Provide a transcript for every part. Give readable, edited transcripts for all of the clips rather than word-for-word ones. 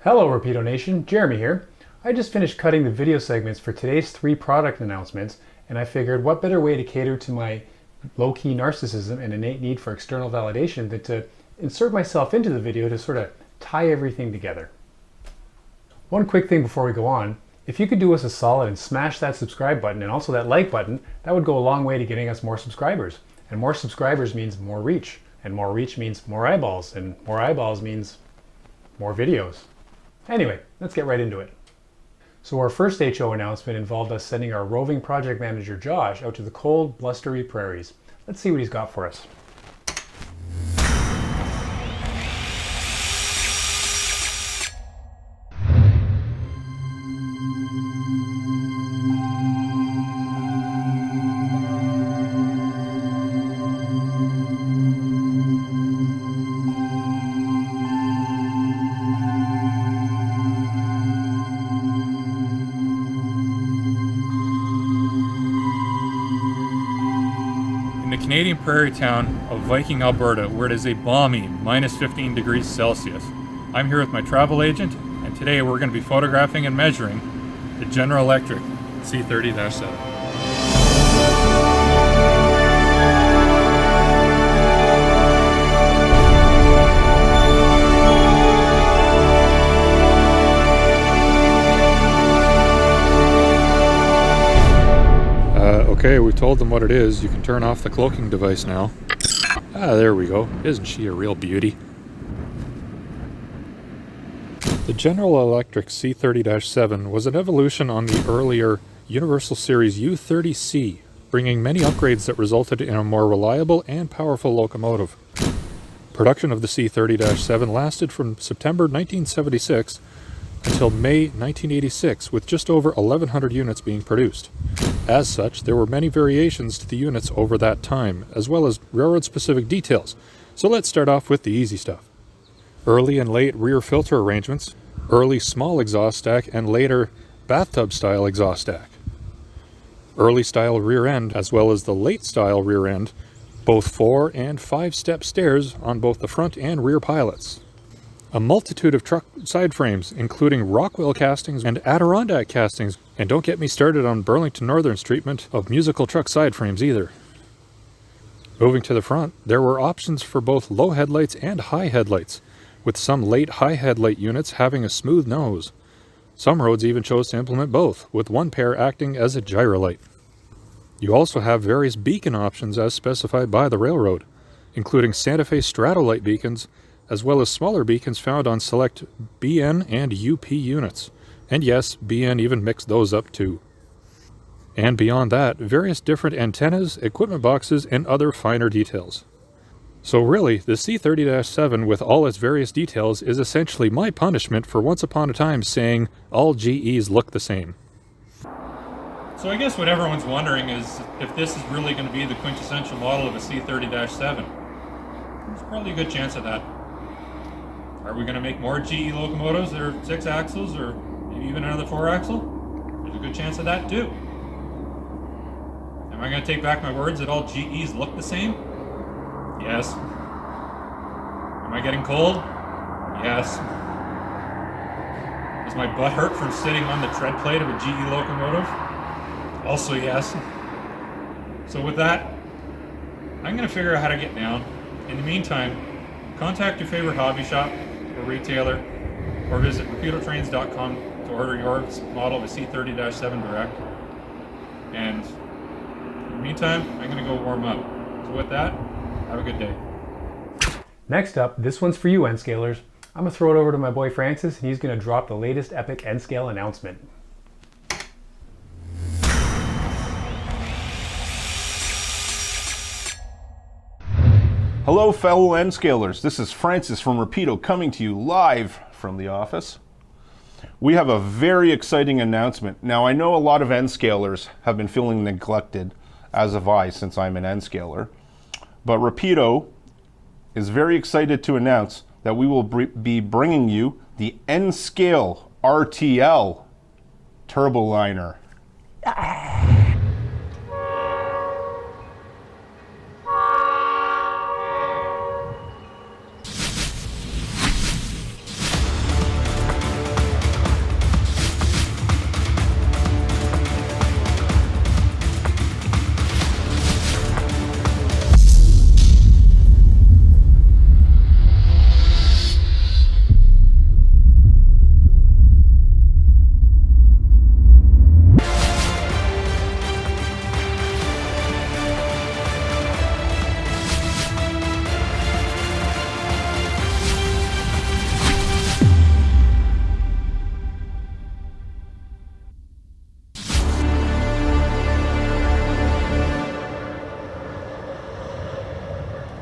Hello Rapido Nation, Jeremy here. I just finished cutting the video segments for today's 3 product announcements, and I figured what better way to cater to my low-key narcissism and innate need for external validation than to insert myself into the video to sort of tie everything together. One quick thing before we go on, if you could do us a solid and smash that subscribe button and also that like button, that would go a long way to getting us more subscribers. And more subscribers means more reach, and more reach means more eyeballs, and more eyeballs means more videos. Anyway, let's get right into it. So our first HO announcement involved us sending our roving project manager Josh out to the cold, blustery prairies. Let's see what he's got for us. In the Canadian prairie town of Viking, Alberta, where it is a balmy minus 15 degrees Celsius. I'm here with my travel agent, and today we're going to be photographing and measuring the General Electric C30-7. Okay, we told them what it is. You can turn off the cloaking device now. There we go. Isn't she a real beauty? The General Electric C30-7 was an evolution on the earlier Universal Series U30C, bringing many upgrades that resulted in a more reliable and powerful locomotive. Production of the C30-7 lasted from September 1976 until May 1986, with just over 1,100 units being produced. As such, there were many variations to the units over that time, as well as railroad-specific details. So let's start off with the easy stuff. Early and late rear filter arrangements, early small exhaust stack, and later bathtub-style exhaust stack. Early style rear end, as well as the late style rear end, both 4- and 5-step stairs on both the front and rear pilots. A multitude of truck side frames, including Rockwell castings and Adirondack castings, and don't get me started on Burlington Northern's treatment of musical truck side frames either. Moving to the front, there were options for both low headlights and high headlights, with some late high headlight units having a smooth nose. Some roads even chose to implement both, with one pair acting as a gyrolight. You also have various beacon options as specified by the railroad, including Santa Fe Stratolight beacons, as well as smaller beacons found on select BN and UP units. And yes, BN even mixed those up too. And beyond that, various different antennas, equipment boxes, and other finer details. So really, the C30-7 with all its various details is essentially my punishment for once upon a time saying all GEs look the same. So I guess what everyone's wondering is if this is really going to be the quintessential model of a C30-7. There's probably a good chance of that. Are we going to make more GE locomotives that are 6 axles or maybe even another 4 axle? There's a good chance of that too. Am I going to take back my words that all GEs look the same? Yes. Am I getting cold? Yes. Does my butt hurt from sitting on the tread plate of a GE locomotive? Also yes. So with that, I'm going to figure out how to get down. In the meantime, contact your favorite hobby shop or retailer, or visit rapidotrains.com to order your model of a C30-7 direct. And in the meantime, I'm going to go warm up. So with that, have a good day. Next up, this one's for you, N-Scalers. I'm going to throw it over to my boy Francis, and he's going to drop the latest epic N-Scale announcement. Hello fellow N-Scalers, this is Francis from Rapido coming to you live from the office. We have a very exciting announcement. Now I know a lot of N-Scalers have been feeling neglected, as have I since I'm an N-Scaler, but Rapido is very excited to announce that we will be bringing you the N-Scale RTL Turboliner.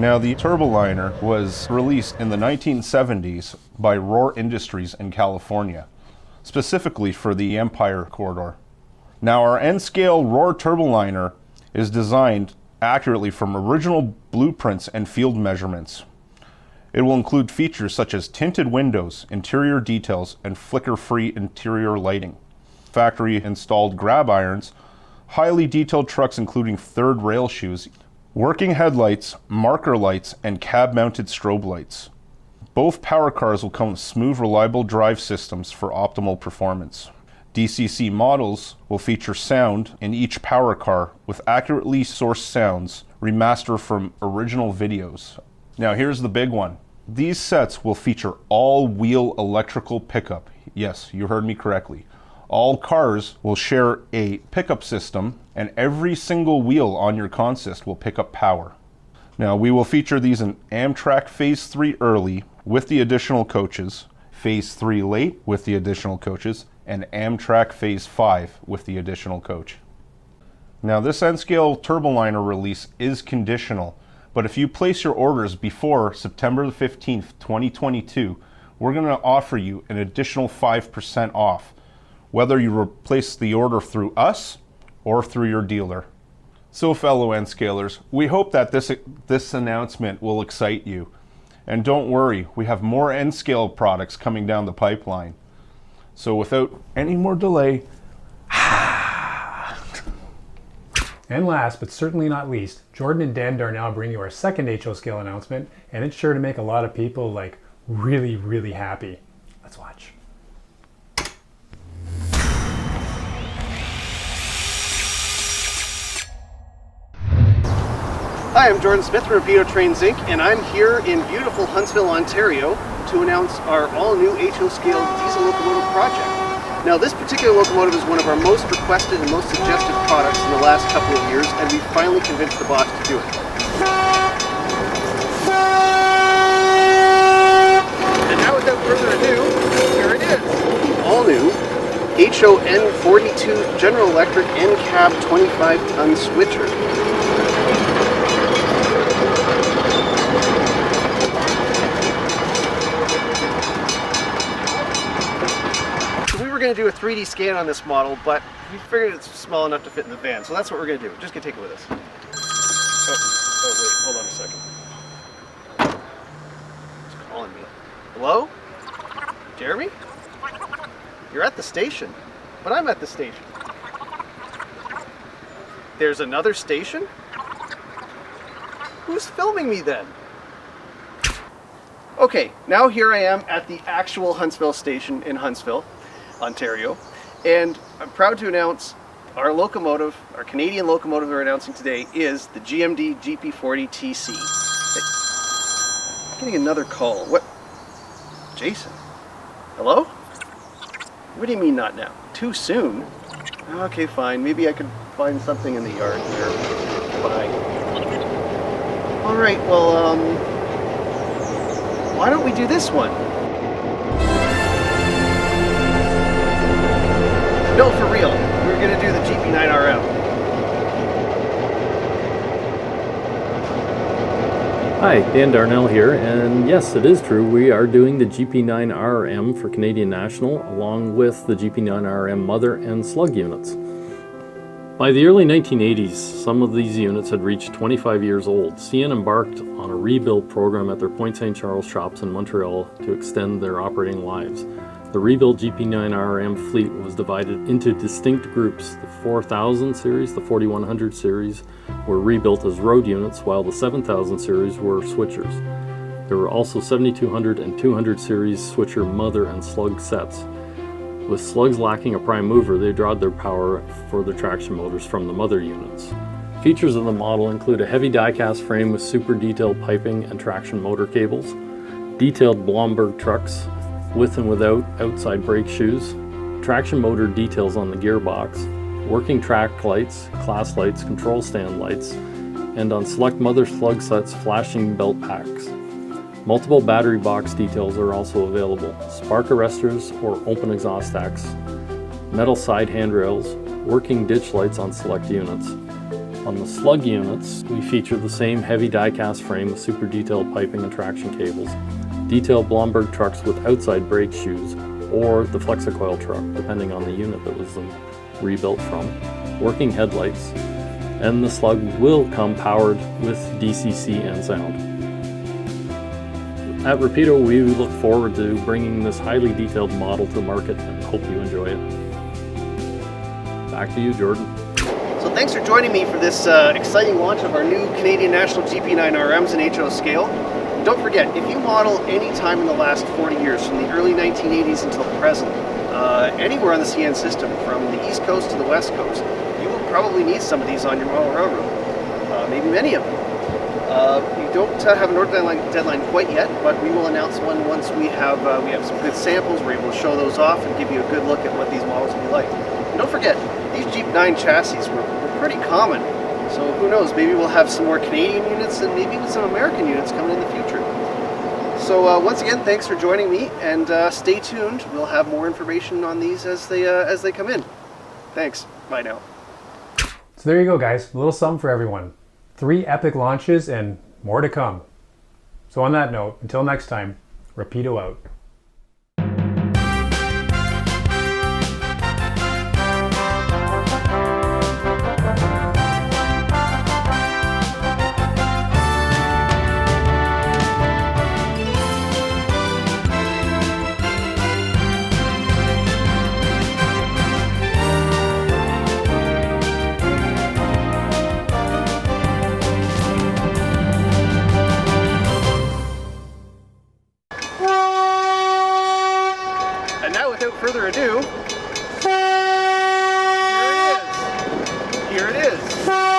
Now, the Turboliner was released in the 1970s by Rohr Industries in California, specifically for the Empire Corridor. Now, our N-scale Rohr Turboliner is designed accurately from original blueprints and field measurements. It will include features such as tinted windows, interior details, and flicker-free interior lighting. Factory-installed grab irons, highly detailed trucks including third rail shoes, working headlights, marker lights, and cab-mounted strobe lights. Both power cars will come with smooth, reliable drive systems for optimal performance. DCC models will feature sound in each power car with accurately sourced sounds remastered from original videos. Now here's the big one. These sets will feature all-wheel electrical pickup. Yes, you heard me correctly. All cars will share a pickup system, and every single wheel on your consist will pick up power. Now, we will feature these in Amtrak Phase 3 early with the additional coaches, Phase 3 late with the additional coaches, and Amtrak Phase 5 with the additional coach. Now, this N-scale Turboliner release is conditional, but if you place your orders before September the 15th, 2022, we're going to offer you an additional 5% off, whether you replace the order through us or through your dealer. So fellow N-scalers, we hope that this announcement will excite you. And don't worry, we have more N-scale products coming down the pipeline. So without any more delay, And last, but certainly not least, Jordan and Dan Darnell bring you our second HO scale announcement, and it's sure to make a lot of people like really, really happy. Let's watch. Hi, I'm Jordan Smith from Rapido Trains Inc., and I'm here in beautiful Huntsville, Ontario to announce our all-new HO scale diesel locomotive project. Now, this particular locomotive is one of our most requested and most suggested products in the last couple of years, and we finally convinced the boss to do it. And now, without further ado, here it is. The all-new HO N42 General Electric N-Cab 25-ton switcher. We were going to do a 3D scan on this model, but we figured it's small enough to fit in the van, so that's what we're going to do. Just going to take it with us. Oh wait, hold on a second. It's calling me. Hello? Jeremy? You're at the station, but I'm at the station. There's another station? Who's filming me then? Okay, now here I am at the actual Huntsville station in Huntsville, Ontario, and I'm proud to announce our locomotive, our Canadian locomotive we're announcing today is the GMD GP40 TC. Hey, I'm getting another call. What? Jason? Hello? What do you mean not now? Too soon? Okay, fine. Maybe I could find something in the yard here. Bye. Alright, well, why don't we do this one? No, for real. We're going to do the GP9RM. Hi, Dan Darnell here, and yes, it is true, we are doing the GP9RM for Canadian National, along with the GP9RM mother and slug units. By the early 1980s, some of these units had reached 25 years old. CN embarked on a rebuild program at their Point St. Charles shops in Montreal to extend their operating lives. The rebuilt GP9RM fleet was divided into distinct groups. The 4000 series, the 4100 series were rebuilt as road units, while the 7000 series were switchers. There were also 7200 and 200 series switcher mother and slug sets. With slugs lacking a prime mover, they drawed their power for their traction motors from the mother units. Features of the model include a heavy die-cast frame with super detailed piping and traction motor cables, detailed Blomberg trucks, with and without outside brake shoes, traction motor details on the gearbox, working track lights, class lights, control stand lights, and on select mother slug sets, flashing belt packs. Multiple battery box details are also available, spark arresters or open exhaust stacks, metal side handrails, working ditch lights on select units. On the slug units, we feature the same heavy die-cast frame with super detailed piping and traction cables, detailed Blomberg trucks with outside brake shoes, or the Flexicoil truck, depending on the unit that was rebuilt from, working headlights, and the slug will come powered with DCC and sound. At Rapido, we look forward to bringing this highly detailed model to the market and hope you enjoy it. Back to you, Jordan. So thanks for joining me for this exciting launch of our new Canadian National GP9 RMs in HO scale. Don't forget, if you model any time in the last 40 years, from the early 1980s until present, anywhere on the CN system, from the East Coast to the West Coast, you will probably need some of these on your model railroad, maybe many of them. We don't have an order deadline quite yet, but we will announce one once we have some good samples. We're able to show those off and give you a good look at what these models will be like. And don't forget, these Jeep 9 chassis were pretty common. So who knows, maybe we'll have some more Canadian units and maybe even some American units coming in the future. So once again, thanks for joining me, and stay tuned. We'll have more information on these as they come in. Thanks. Bye now. So there you go, guys. A little something for everyone. 3 epic launches and more to come. So on that note, until next time, Rapido out. And now, without further ado, here it is. Here it is.